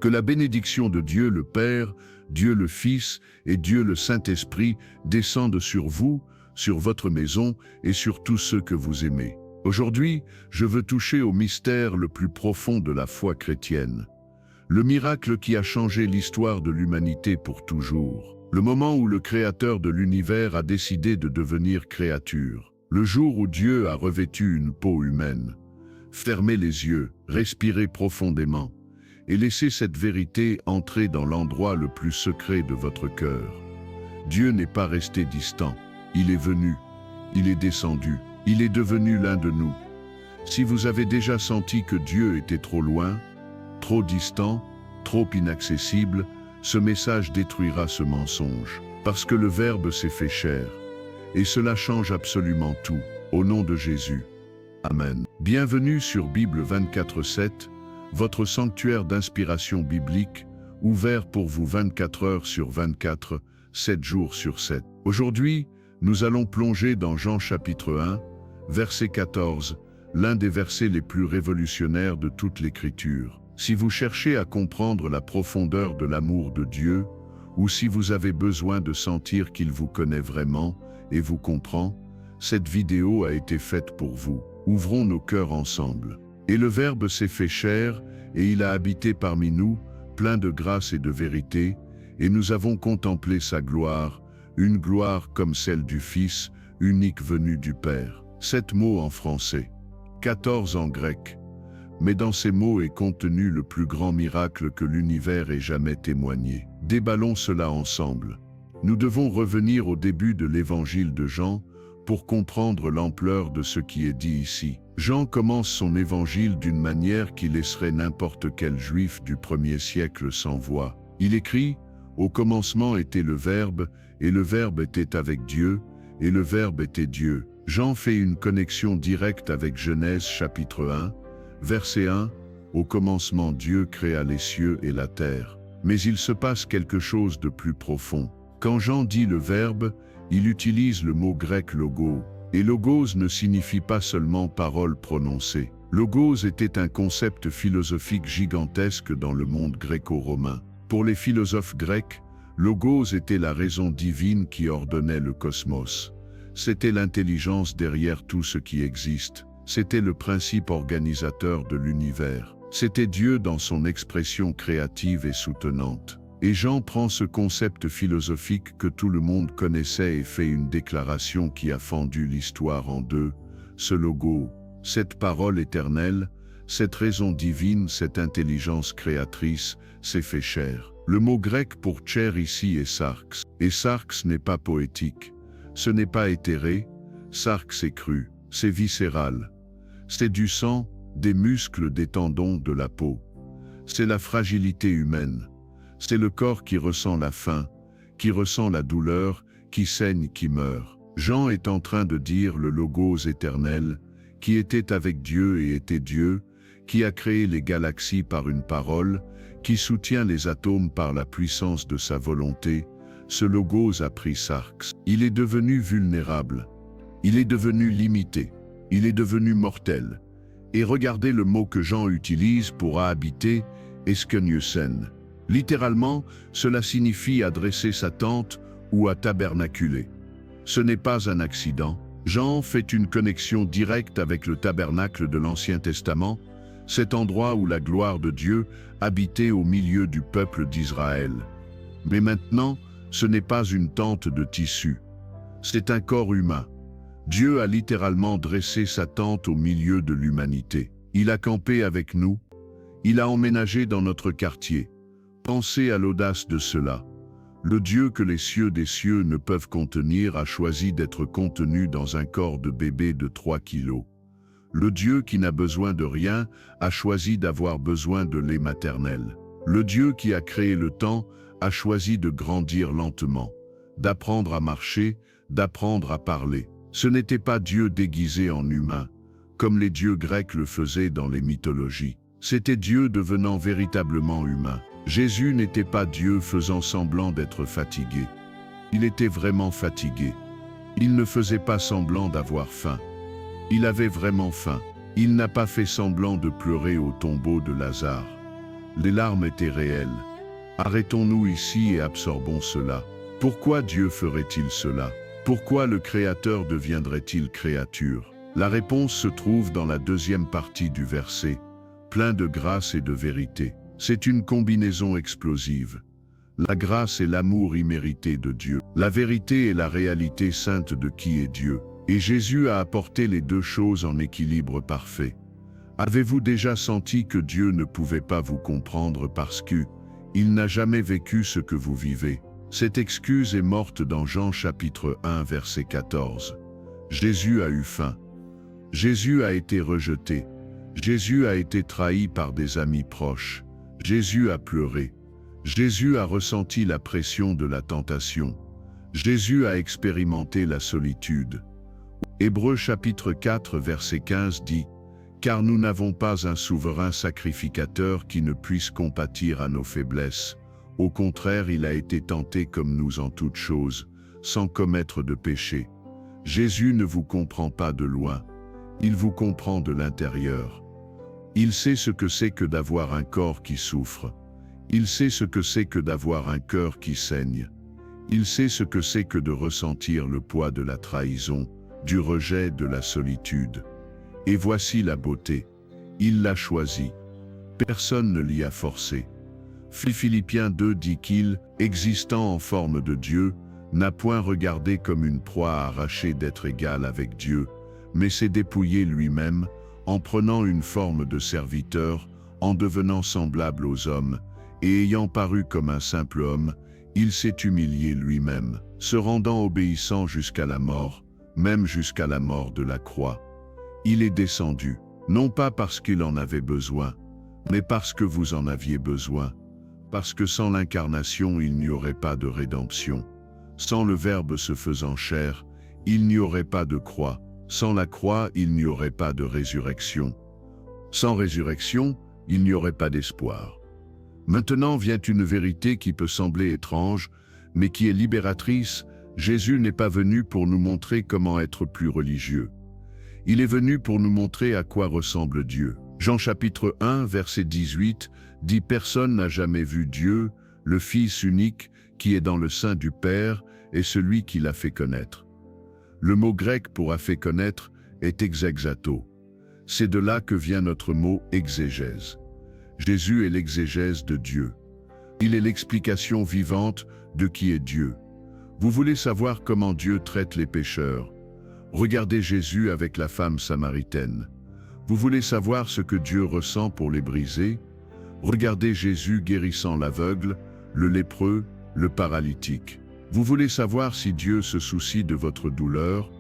Que la bénédiction de Dieu le Père, Dieu le Fils et Dieu le Saint-Esprit descendent sur vous, sur votre maison et sur tous ceux que vous aimez. Aujourd'hui, je veux toucher au mystère le plus profond de la foi chrétienne. Le miracle qui a changé l'histoire de l'humanité pour toujours. Le moment où le Créateur de l'univers a décidé de devenir créature. Le jour où Dieu a revêtu une peau humaine. Fermez les yeux, respirez profondément et laissez cette vérité entrer dans l'endroit le plus secret de votre cœur. Dieu n'est pas resté distant. Il est venu, il est descendu, il est devenu l'un de nous. Si vous avez déjà senti que Dieu était trop loin, trop distant, trop inaccessible, ce message détruira ce mensonge. Parce que le Verbe s'est fait chair. Et cela change absolument tout. Au nom de Jésus. Amen. Bienvenue sur Bible 24/7, votre sanctuaire d'inspiration biblique, ouvert pour vous 24 heures sur 24, 7 jours sur 7. Aujourd'hui, nous allons plonger dans Jean chapitre 1, verset 14, l'un des versets les plus révolutionnaires de toute l'Écriture. Si vous cherchez à comprendre la profondeur de l'amour de Dieu, ou si vous avez besoin de sentir qu'il vous connaît vraiment et vous comprend, cette vidéo a été faite pour vous. Ouvrons nos cœurs ensemble. Et le Verbe s'est fait chair, et il a habité parmi nous, plein de grâce et de vérité, et nous avons contemplé sa gloire, une gloire comme celle du Fils, unique venu du Père. 7 mots en français, 14 en grec. Mais dans ces mots est contenu le plus grand miracle que l'univers ait jamais témoigné. Déballons cela ensemble. Nous devons revenir au début de l'évangile de Jean, pour comprendre l'ampleur de ce qui est dit ici. Jean commence son évangile d'une manière qui laisserait n'importe quel juif du 1er siècle sans voix. Il écrit « Au commencement était le Verbe, et le Verbe était avec Dieu, et le Verbe était Dieu ». Jean fait une connexion directe avec Genèse chapitre 1, verset 1 « Au commencement Dieu créa les cieux et la terre ». Mais il se passe quelque chose de plus profond. Quand Jean dit le Verbe, il utilise le mot grec logos. Et logos ne signifie pas seulement parole prononcée. Logos était un concept philosophique gigantesque dans le monde gréco-romain. Pour les philosophes grecs, logos était la raison divine qui ordonnait le cosmos. C'était l'intelligence derrière tout ce qui existe. C'était le principe organisateur de l'univers. C'était Dieu dans son expression créative et soutenante. Et Jean prend ce concept philosophique que tout le monde connaissait et fait une déclaration qui a fendu l'histoire en deux. Ce logo, cette parole éternelle, cette raison divine, cette intelligence créatrice, s'est fait chair. Le mot grec pour chair ici est sarx. Et sarx n'est pas poétique. Ce n'est pas éthéré. Sarx est cru. C'est viscéral. C'est du sang, des muscles, des tendons, de la peau. C'est la fragilité humaine. C'est le corps qui ressent la faim, qui ressent la douleur, qui saigne, qui meurt. Jean est en train de dire le Logos éternel, qui était avec Dieu et était Dieu, qui a créé les galaxies par une parole, qui soutient les atomes par la puissance de sa volonté. Ce Logos a pris sarx. Il est devenu vulnérable. Il est devenu limité. Il est devenu mortel. Et regardez le mot que Jean utilise pour habiter, eskeneusen. Littéralement, cela signifie adresser sa tente ou à tabernaculer. Ce n'est pas un accident. Jean fait une connexion directe avec le tabernacle de l'Ancien Testament, cet endroit où la gloire de Dieu habitait au milieu du peuple d'Israël. Mais maintenant, ce n'est pas une tente de tissu. C'est un corps humain. Dieu a littéralement dressé sa tente au milieu de l'humanité. Il a campé avec nous. Il a emménagé dans notre quartier. Pensez à l'audace de cela. Le Dieu que les cieux des cieux ne peuvent contenir a choisi d'être contenu dans un corps de bébé de 3 kilos. Le Dieu qui n'a besoin de rien a choisi d'avoir besoin de lait maternel. Le Dieu qui a créé le temps a choisi de grandir lentement, d'apprendre à marcher, d'apprendre à parler. Ce n'était pas Dieu déguisé en humain, comme les dieux grecs le faisaient dans les mythologies. C'était Dieu devenant véritablement humain. Jésus n'était pas Dieu faisant semblant d'être fatigué. Il était vraiment fatigué. Il ne faisait pas semblant d'avoir faim. Il avait vraiment faim. Il n'a pas fait semblant de pleurer au tombeau de Lazare. Les larmes étaient réelles. Arrêtons-nous ici et absorbons cela. Pourquoi Dieu ferait-il cela? Pourquoi le Créateur deviendrait-il créature? La réponse se trouve dans la deuxième partie du verset, plein de grâce et de vérité. C'est une combinaison explosive. La grâce est l'amour immérité de Dieu. La vérité est la réalité sainte de qui est Dieu. Et Jésus a apporté les deux choses en équilibre parfait. Avez-vous déjà senti que Dieu ne pouvait pas vous comprendre parce qu'il n'a jamais vécu ce que vous vivez? Cette excuse est morte dans Jean chapitre 1 verset 14. Jésus a eu faim. Jésus a été rejeté. Jésus a été trahi par des amis proches. Jésus a pleuré. Jésus a ressenti la pression de la tentation. Jésus a expérimenté la solitude. Hébreux chapitre 4 verset 15 dit « Car nous n'avons pas un souverain sacrificateur qui ne puisse compatir à nos faiblesses. Au contraire, il a été tenté comme nous en toutes choses, sans commettre de péché. » Jésus ne vous comprend pas de loin. Il vous comprend de l'intérieur. Il sait ce que c'est que d'avoir un corps qui souffre. Il sait ce que c'est que d'avoir un cœur qui saigne. Il sait ce que c'est que de ressentir le poids de la trahison, du rejet, de la solitude. Et voici la beauté. Il l'a choisi. Personne ne l'y a forcé. Philippiens 2 dit qu'il, existant en forme de Dieu, n'a point regardé comme une proie à arracher d'être égal avec Dieu, mais s'est dépouillé lui-même, en prenant une forme de serviteur, en devenant semblable aux hommes, et ayant paru comme un simple homme, il s'est humilié lui-même, se rendant obéissant jusqu'à la mort, même jusqu'à la mort de la croix. Il est descendu, non pas parce qu'il en avait besoin, mais parce que vous en aviez besoin, parce que sans l'incarnation il n'y aurait pas de rédemption. Sans le Verbe se faisant chair, il n'y aurait pas de croix. Sans la croix, il n'y aurait pas de résurrection. Sans résurrection, il n'y aurait pas d'espoir. Maintenant vient une vérité qui peut sembler étrange, mais qui est libératrice. Jésus n'est pas venu pour nous montrer comment être plus religieux. Il est venu pour nous montrer à quoi ressemble Dieu. Jean chapitre 1, verset 18, dit « Personne n'a jamais vu Dieu, le Fils unique, qui est dans le sein du Père, et celui qui l'a fait connaître. » Le mot grec pour « a fait connaître » est exégèto. C'est de là que vient notre mot exégèse. Jésus est l'exégèse de Dieu. Il est l'explication vivante de qui est Dieu. Vous voulez savoir comment Dieu traite les pécheurs? Regardez Jésus avec la femme samaritaine. Vous voulez savoir ce que Dieu ressent pour les brisés? Regardez Jésus guérissant l'aveugle, le lépreux, le paralytique. Vous voulez savoir si Dieu se soucie de votre douleur?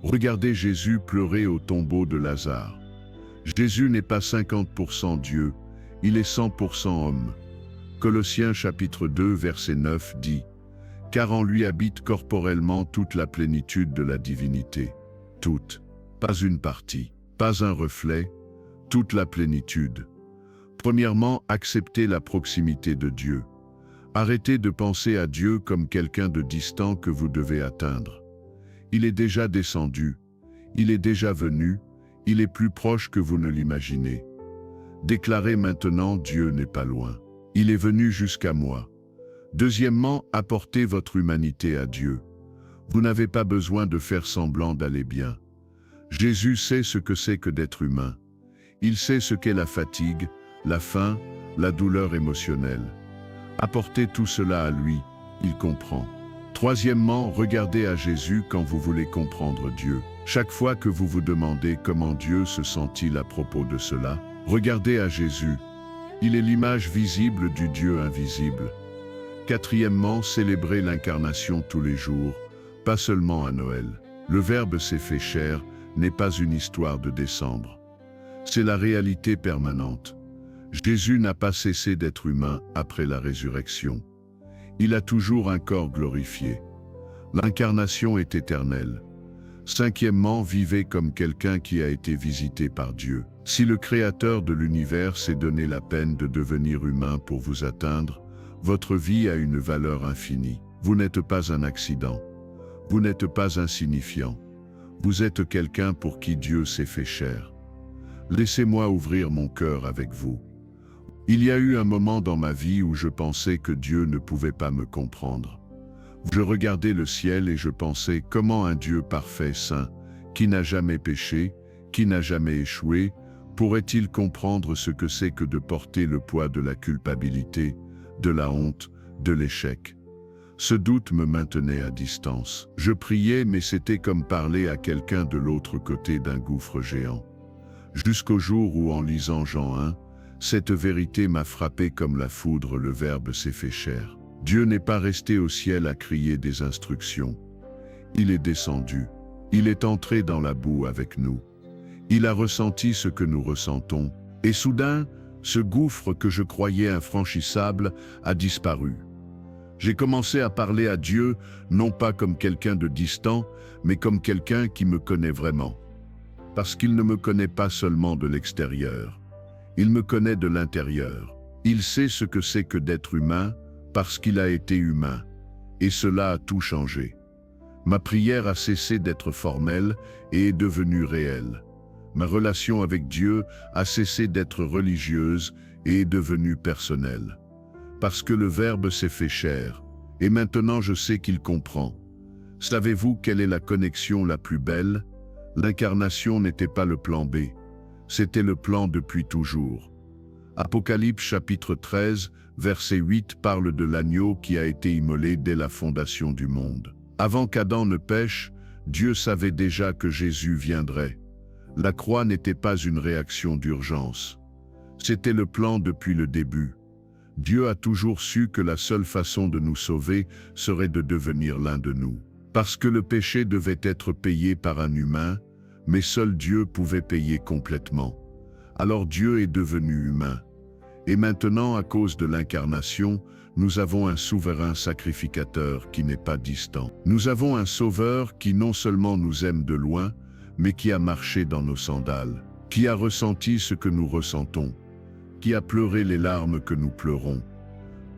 Regardez Jésus pleurer au tombeau de Lazare. Jésus n'est pas 50% Dieu, il est 100% homme. Colossiens chapitre 2 verset 9 dit « Car en lui habite corporellement toute la plénitude de la divinité. » Toute, pas une partie, pas un reflet, toute la plénitude. Premièrement, acceptez la proximité de Dieu. Arrêtez de penser à Dieu comme quelqu'un de distant que vous devez atteindre. Il est déjà descendu, il est déjà venu, il est plus proche que vous ne l'imaginez. Déclarez maintenant, Dieu n'est pas loin. Il est venu jusqu'à moi. Deuxièmement, apportez votre humanité à Dieu. Vous n'avez pas besoin de faire semblant d'aller bien. Jésus sait ce que c'est que d'être humain. Il sait ce qu'est la fatigue, la faim, la douleur émotionnelle. Apportez tout cela à lui, il comprend. Troisièmement, regardez à Jésus quand vous voulez comprendre Dieu. Chaque fois que vous vous demandez comment Dieu se sent-il à propos de cela, regardez à Jésus. Il est l'image visible du Dieu invisible. Quatrièmement, célébrez l'incarnation tous les jours, pas seulement à Noël. Le Verbe s'est fait chair n'est pas une histoire de décembre. C'est la réalité permanente. Jésus n'a pas cessé d'être humain après la résurrection. Il a toujours un corps glorifié. L'incarnation est éternelle. Cinquièmement, vivez comme quelqu'un qui a été visité par Dieu. Si le Créateur de l'univers s'est donné la peine de devenir humain pour vous atteindre, votre vie a une valeur infinie. Vous n'êtes pas un accident. Vous n'êtes pas insignifiant. Vous êtes quelqu'un pour qui Dieu s'est fait chair. Laissez-moi ouvrir mon cœur avec vous. Il y a eu un moment dans ma vie où je pensais que Dieu ne pouvait pas me comprendre. Je regardais le ciel et je pensais comment un Dieu parfait, saint, qui n'a jamais péché, qui n'a jamais échoué, pourrait-il comprendre ce que c'est que de porter le poids de la culpabilité, de la honte, de l'échec? Ce doute me maintenait à distance. Je priais, mais c'était comme parler à quelqu'un de l'autre côté d'un gouffre géant. Jusqu'au jour où, en lisant Jean 1, cette vérité m'a frappé comme la foudre, le Verbe s'est fait chair. Dieu n'est pas resté au ciel à crier des instructions. Il est descendu. Il est entré dans la boue avec nous. Il a ressenti ce que nous ressentons. Et soudain, ce gouffre que je croyais infranchissable a disparu. J'ai commencé à parler à Dieu, non pas comme quelqu'un de distant, mais comme quelqu'un qui me connaît vraiment. Parce qu'il ne me connaît pas seulement de l'extérieur. Il me connaît de l'intérieur. Il sait ce que c'est que d'être humain, parce qu'il a été humain. Et cela a tout changé. Ma prière a cessé d'être formelle et est devenue réelle. Ma relation avec Dieu a cessé d'être religieuse et est devenue personnelle. Parce que le Verbe s'est fait chair, et maintenant je sais qu'il comprend. Savez-vous quelle est la connexion la plus belle? L'incarnation n'était pas le plan B, c'était le plan depuis toujours. Apocalypse chapitre 13, verset 8 parle de l'agneau qui a été immolé dès la fondation du monde. Avant qu'Adam ne pêche, Dieu savait déjà que Jésus viendrait. La croix n'était pas une réaction d'urgence. C'était le plan depuis le début. Dieu a toujours su que la seule façon de nous sauver serait de devenir l'un de nous. Parce que le péché devait être payé par un humain, mais seul Dieu pouvait payer complètement. Alors Dieu est devenu humain. Et maintenant, à cause de l'incarnation, nous avons un souverain sacrificateur qui n'est pas distant. Nous avons un sauveur qui non seulement nous aime de loin, mais qui a marché dans nos sandales, qui a ressenti ce que nous ressentons, qui a pleuré les larmes que nous pleurons.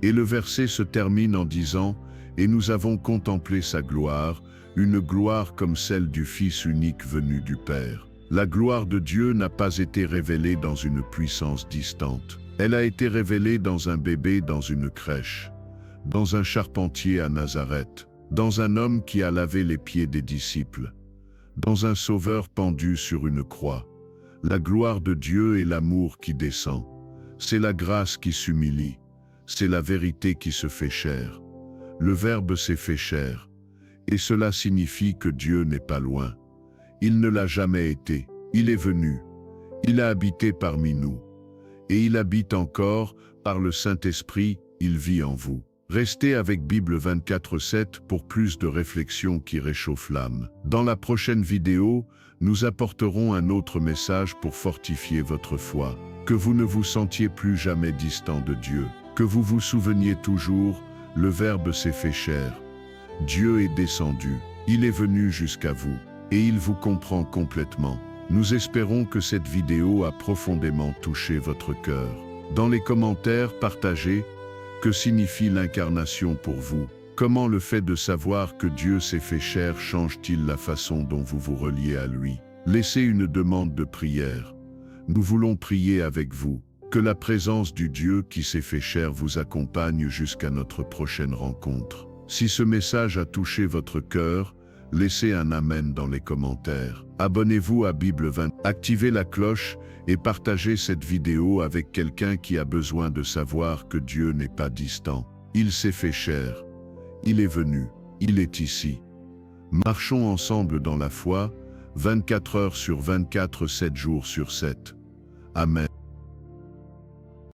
Et le verset se termine en disant « Et nous avons contemplé sa gloire, une gloire comme celle du Fils unique venu du Père. » La gloire de Dieu n'a pas été révélée dans une puissance distante. Elle a été révélée dans un bébé dans une crèche, dans un charpentier à Nazareth, dans un homme qui a lavé les pieds des disciples, dans un sauveur pendu sur une croix. La gloire de Dieu est l'amour qui descend. C'est la grâce qui s'humilie. C'est la vérité qui se fait chair. Le Verbe s'est fait chair. Et cela signifie que Dieu n'est pas loin. Il ne l'a jamais été. Il est venu. Il a habité parmi nous. Et il habite encore, par le Saint-Esprit, il vit en vous. Restez avec Bible 24/7 pour plus de réflexions qui réchauffent l'âme. Dans la prochaine vidéo, nous apporterons un autre message pour fortifier votre foi. Que vous ne vous sentiez plus jamais distant de Dieu. Que vous vous souveniez toujours, le Verbe s'est fait chair. Dieu est descendu. Il est venu jusqu'à vous. Et il vous comprend complètement. Nous espérons que cette vidéo a profondément touché votre cœur. Dans les commentaires, partagez. Que signifie l'incarnation pour vous? Comment le fait de savoir que Dieu s'est fait chair change-t-il la façon dont vous vous reliez à lui? Laissez une demande de prière. Nous voulons prier avec vous. Que la présence du Dieu qui s'est fait chair vous accompagne jusqu'à notre prochaine rencontre. Si ce message a touché votre cœur, laissez un Amen dans les commentaires. Abonnez-vous à Bible 20, activez la cloche et partagez cette vidéo avec quelqu'un qui a besoin de savoir que Dieu n'est pas distant. Il s'est fait chair. Il est venu. Il est ici. Marchons ensemble dans la foi, 24 heures sur 24, 7 jours sur 7. Amen.